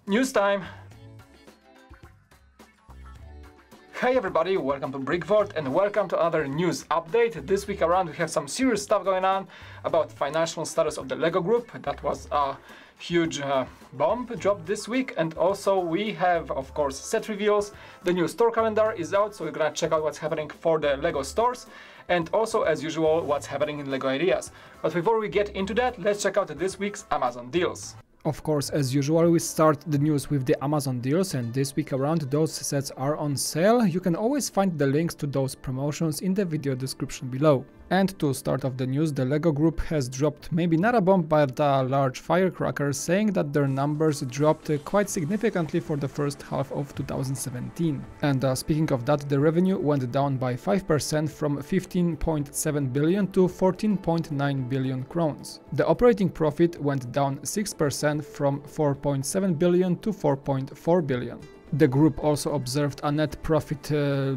News time! Hey everybody, welcome to BrickVault and welcome to another news update. This week around we have some serious stuff going on about financial status of the LEGO Group. That was a huge bomb drop this week, and also we have, of course, set reveals. The new store calendar is out, so we're gonna check out what's happening for the LEGO stores, and also, as usual, what's happening in LEGO Ideas. But before we get into that, let's check out this week's Amazon deals. Of course, as usual, we start the news with the Amazon deals, and this week around those sets are on sale. You can always find the links to those promotions in the video description below. And to start off the news, the LEGO Group has dropped maybe not a bomb but a large firecracker, saying that their numbers dropped quite significantly for the first half of 2017. And speaking of that, the revenue went down by 5% from 15.7 billion to 14.9 billion crowns. The operating profit went down 6% from 4.7 billion to 4.4 billion. The group also observed a net profit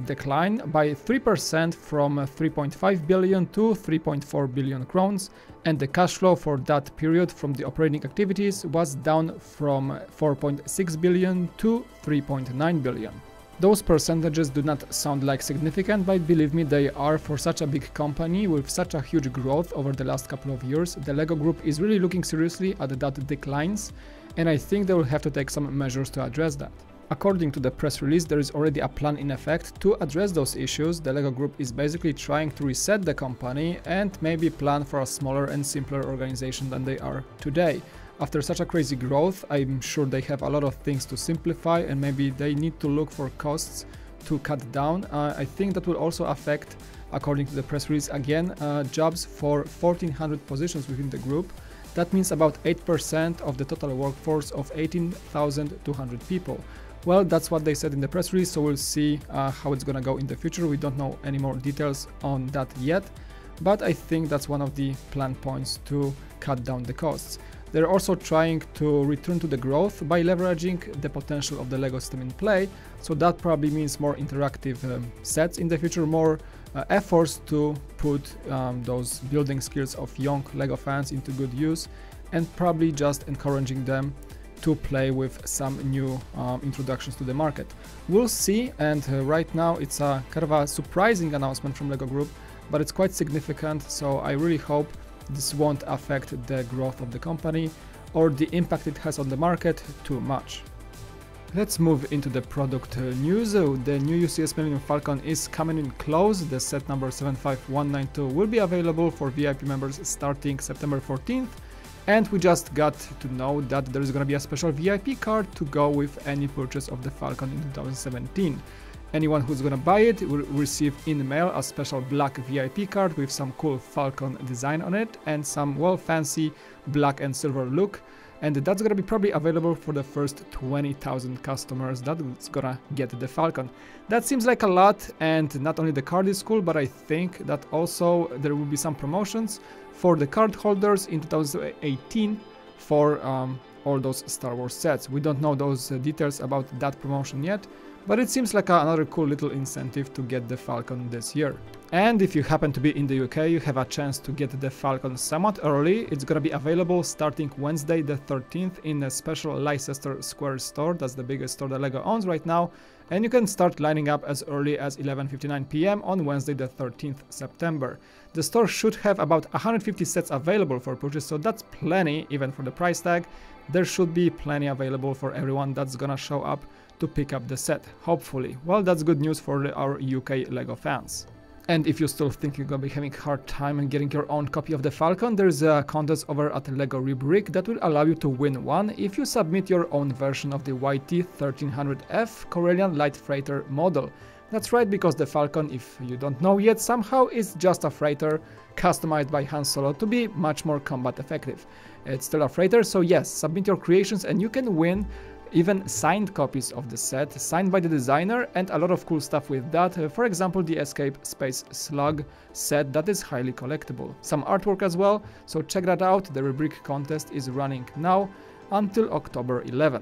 decline by 3% from 3.5 billion to 3.4 billion crowns, and the cash flow for that period from the operating activities was down from 4.6 billion to 3.9 billion. Those percentages do not sound like significant, but believe me, they are. For such a big company with such a huge growth over the last couple of years. The LEGO Group is really looking seriously at that declines, and I think they will have to take some measures to address that. According to the press release, there is already a plan in effect to address those issues. The LEGO Group is basically trying to reset the company and maybe plan for a smaller and simpler organization than they are today. After such a crazy growth, I'm sure they have a lot of things to simplify, and maybe they need to look for costs to cut down. I think that will also affect, according to the press release again, jobs for 1,400 positions within the group. That means about 8% of the total workforce of 18,200 people. Well, that's what they said in the press release, so we'll see how it's gonna go in the future. We don't know any more details on that yet, but I think that's one of the plan points to cut down the costs. They're also trying to return to the growth by leveraging the potential of the LEGO system in play, so that probably means more interactive sets in the future, more efforts to put those building skills of young LEGO fans into good use, and probably just encouraging them to play with some new introductions to the market. We'll see, and right now it's a kind of a surprising announcement from LEGO Group, but it's quite significant, so I really hope this won't affect the growth of the company or the impact it has on the market too much. Let's move into the product news. The new UCS Millennium Falcon is coming in close. The set number 75192 will be available for VIP members starting September 14th. And we just got to know that there is going to be a special VIP card to go with any purchase of the Falcon in 2017. Anyone who's going to buy it will receive in the mail a special black VIP card with some cool Falcon design on it and some well fancy black and silver look. And that's going to be probably available for the first 20,000 customers that's going to get the Falcon. That seems like a lot, and not only the card is cool, but I think that also there will be some promotions for the card holders in 2018 for all those Star Wars sets. We don't know those details about that promotion yet, but it seems like another cool little incentive to get the Falcon this year. And if you happen to be in the UK, you have a chance to get the Falcon somewhat early. It's gonna be available starting Wednesday the 13th in a special Leicester Square store. That's the biggest store that LEGO owns right now. And you can start lining up as early as 11:59 PM on Wednesday the 13th September. The store should have about 150 sets available for purchase, so that's plenty even for the price tag. There should be plenty available for everyone that's gonna show up to pick up the set, hopefully. Well, that's good news for our UK LEGO fans. And if you still think you're gonna be having a hard time getting your own copy of the Falcon, there's a contest over at LEGO Rebrick that will allow you to win one if you submit your own version of the YT1300F Corellian light freighter model. That's right, because the Falcon, if you don't know yet, somehow is just a freighter customized by Han Solo to be much more combat effective. It's still a freighter, so yes, submit your creations and you can win even signed copies of the set, signed by the designer, and a lot of cool stuff with that. For example, the Escape Space Slug set that is highly collectible. Some artwork as well, so check that out. The Rebrick contest is running now until October 11.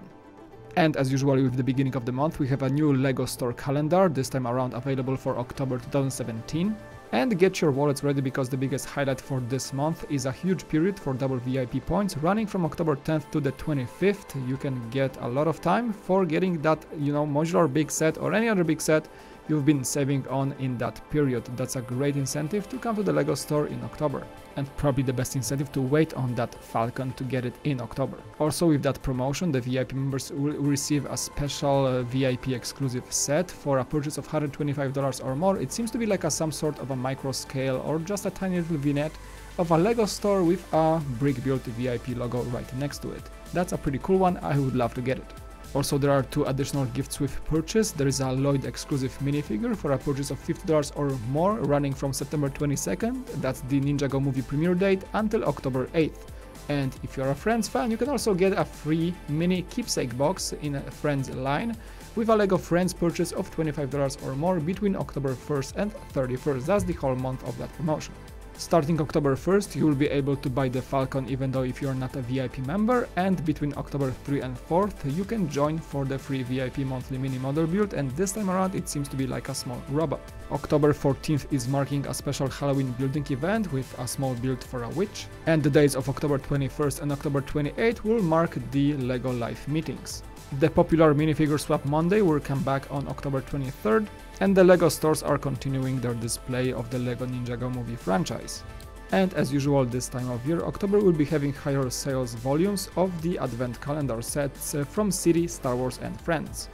And as usual with the beginning of the month, we have a new LEGO store calendar, this time around available for October 2017. And get your wallets ready, because the biggest highlight for this month is a huge period for double VIP points running from October 10th to the 25th. You can get a lot of time for getting that, modular big set or any other big set you've been saving on in that period. That's a great incentive to come to the LEGO store in October, and probably the best incentive to wait on that Falcon to get it in October. Also, with that promotion, the VIP members will receive a special VIP exclusive set for a purchase of $125 or more. It seems to be like some sort of a micro scale or just a tiny little vignette of a LEGO store with a BrickVault VIP logo right next to it. That's a pretty cool one. I would love to get it. Also, there are 2 additional gifts with purchase. There is a Lloyd exclusive minifigure for a purchase of $50 or more running from September 22nd, that's the Ninjago movie premiere date, until October 8th. And if you're a Friends fan, you can also get a free mini keepsake box in a Friends line with a LEGO Friends purchase of $25 or more between October 1st and 31st. That's the whole month of that promotion. Starting October 1st, you will be able to buy the Falcon even though if you're not a VIP member, and between October 3 and 4th you can join for the free VIP monthly mini model build, and this time around it seems to be like a small robot. October 14th is marking a special Halloween building event with a small build for a witch, and the days of October 21st and October 28th will mark the LEGO Live meetings. The popular minifigure swap Monday will come back on October 23rd, and the LEGO stores are continuing their display of the LEGO Ninjago movie franchise. And as usual this time of year, October will be having higher sales volumes of the advent calendar sets from City, Star Wars and Friends.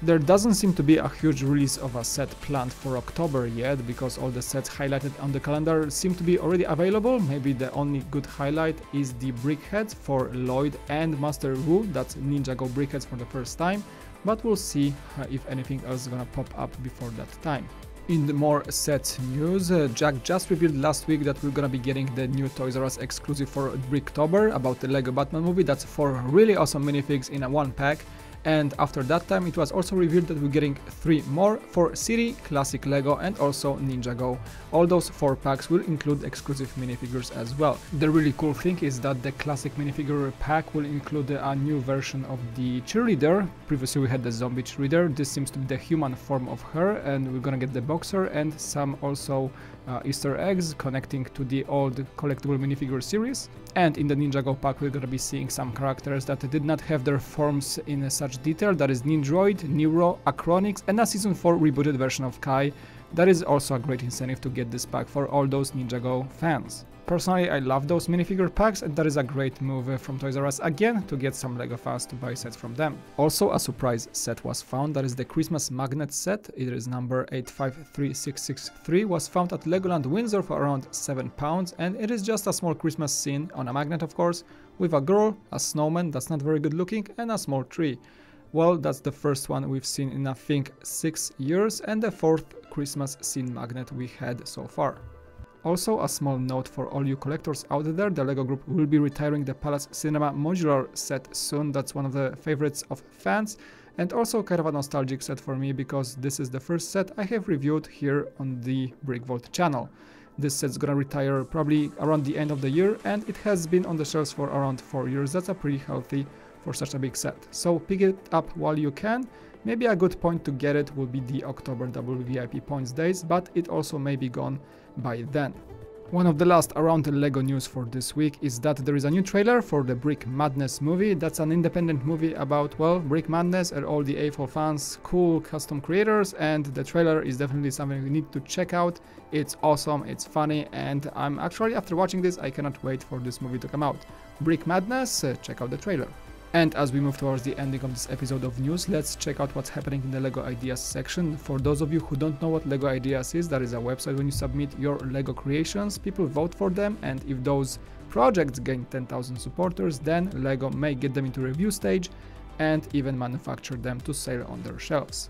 There doesn't seem to be a huge release of a set planned for October yet, because all the sets highlighted on the calendar seem to be already available. Maybe the only good highlight is the brickheads for Lloyd and Master Wu, that's Ninjago brickheads for the first time, but we'll see if anything else is gonna pop up before that time. In the more set news, Jack just revealed last week that we're gonna be getting the new Toys R Us exclusive for Bricktober about the LEGO Batman movie. That's 4 really awesome minifigs in a one pack. And after that time it was also revealed that we're getting 3 more for City, Classic LEGO and also Ninjago. All those 4 packs will include exclusive minifigures as well. The really cool thing is that the Classic minifigure pack will include a new version of the cheerleader. Previously we had the zombie cheerleader. This seems to be the human form of her, and we're gonna get the boxer and some also Easter eggs connecting to the old collectible minifigure series. And in the Ninjago pack we're gonna be seeing some characters that did not have their forms in such detail. That is Nindroid, Nero, Acronix and a season 4 rebooted version of Kai. That is also a great incentive to get this pack for all those Ninjago fans. Personally, I love those minifigure packs, and that is a great move from Toys R Us again to get some LEGO fans to buy sets from them. Also, a surprise set was found. That is the Christmas magnet set. It is number 853663. Was found at Legoland Windsor for around £7, and it is just a small Christmas scene on a magnet, of course, with a girl, a snowman that's not very good looking, and a small tree. Well, that's the first one we've seen in I think 6 years, and the 4th Christmas scene magnet we had so far. Also, a small note for all you collectors out there, the LEGO Group will be retiring the Palace Cinema modular set soon. That's one of the favorites of fans, and also kind of a nostalgic set for me, because this is the first set I have reviewed here on the BrickVault channel. This set's gonna retire probably around the end of the year, and it has been on the shelves for around 4 years. That's a pretty healthy for such a big set. So pick it up while you can. Maybe a good point to get it will be the October double VIP points days, but it also may be gone by then. One of the last around the LEGO news for this week is that there is a new trailer for the Brick Madness movie. That's an independent movie about, well, Brick Madness and all the A4 fans, cool custom creators, and the trailer is definitely something you need to check out. It's awesome, it's funny, and I'm actually, after watching this, I cannot wait for this movie to come out. Brick Madness, check out the trailer. And as we move towards the ending of this episode of news, let's check out what's happening in the LEGO Ideas section. For those of you who don't know what LEGO Ideas is, that is a website when you submit your LEGO creations, people vote for them, and if those projects gain 10,000 supporters, then LEGO may get them into review stage and even manufacture them to sell on their shelves.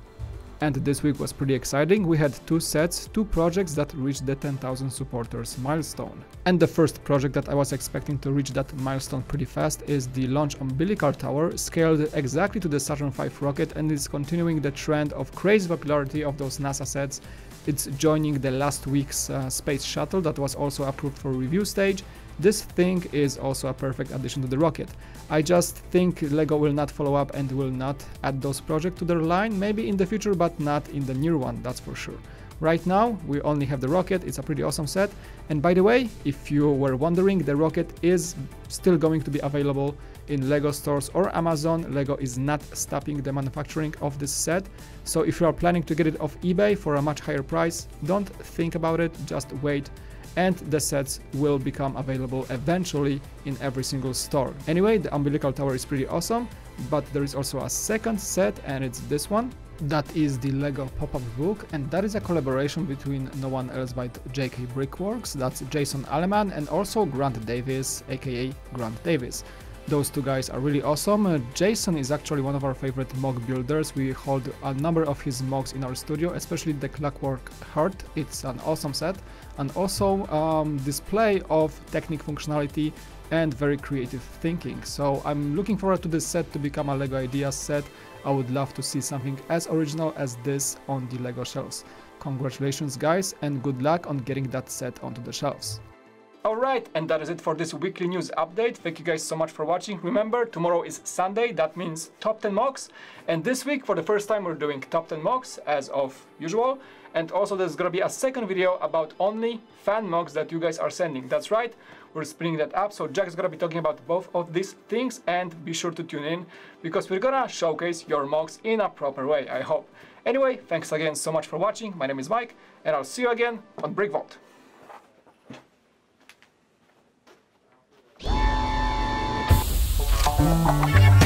And this week was pretty exciting. We had 2 sets, 2 projects that reached the 10,000 supporters milestone. And the first project that I was expecting to reach that milestone pretty fast is the Launch Umbilical Tower, scaled exactly to the Saturn V rocket, and is continuing the trend of crazy popularity of those NASA sets. It's joining the last week's space shuttle that was also approved for review stage. This thing is also a perfect addition to the rocket. I just think LEGO will not follow up and will not add those projects to their line, maybe in the future, but not in the near one, that's for sure. Right now we only have the rocket. It's a pretty awesome set, and by the way, if you were wondering, the rocket is still going to be available in LEGO stores or Amazon. LEGO is not stopping the manufacturing of this set, so if you are planning to get it off eBay for a much higher price, don't think about it, just wait, and the sets will become available eventually in every single store. Anyway, the Umbilical Tower is pretty awesome, but there is also a second set, and it's this one. That is the LEGO pop-up book, and that is a collaboration between no one else but JKBrickworks, that's Jason Allemann, and also Grant Davis, aka Grant Davis. Those two guys are really awesome. Jason is actually one of our favorite MOC builders. We hold a number of his MOCs in our studio, especially the Clockwork Heart. It's an awesome set, and also display of technique, functionality, and very creative thinking. So I'm looking forward to this set to become a LEGO Ideas set. I would love to see something as original as this on the LEGO shelves. Congratulations guys, and good luck on getting that set onto the shelves. Alright, and that is it for this weekly news update. Thank you guys so much for watching. Remember, tomorrow is Sunday, that means top 10 MOCs. And this week, for the first time, we're doing top 10 MOCs, as of usual. And also there's gonna be a second video about only fan MOCs that you guys are sending. That's right, we're splitting that up. So Jack's gonna be talking about both of these things, and be sure to tune in, because we're gonna showcase your MOCs in a proper way, I hope. Anyway, thanks again so much for watching. My name is Mike, and I'll see you again on BrickVault. Yeah.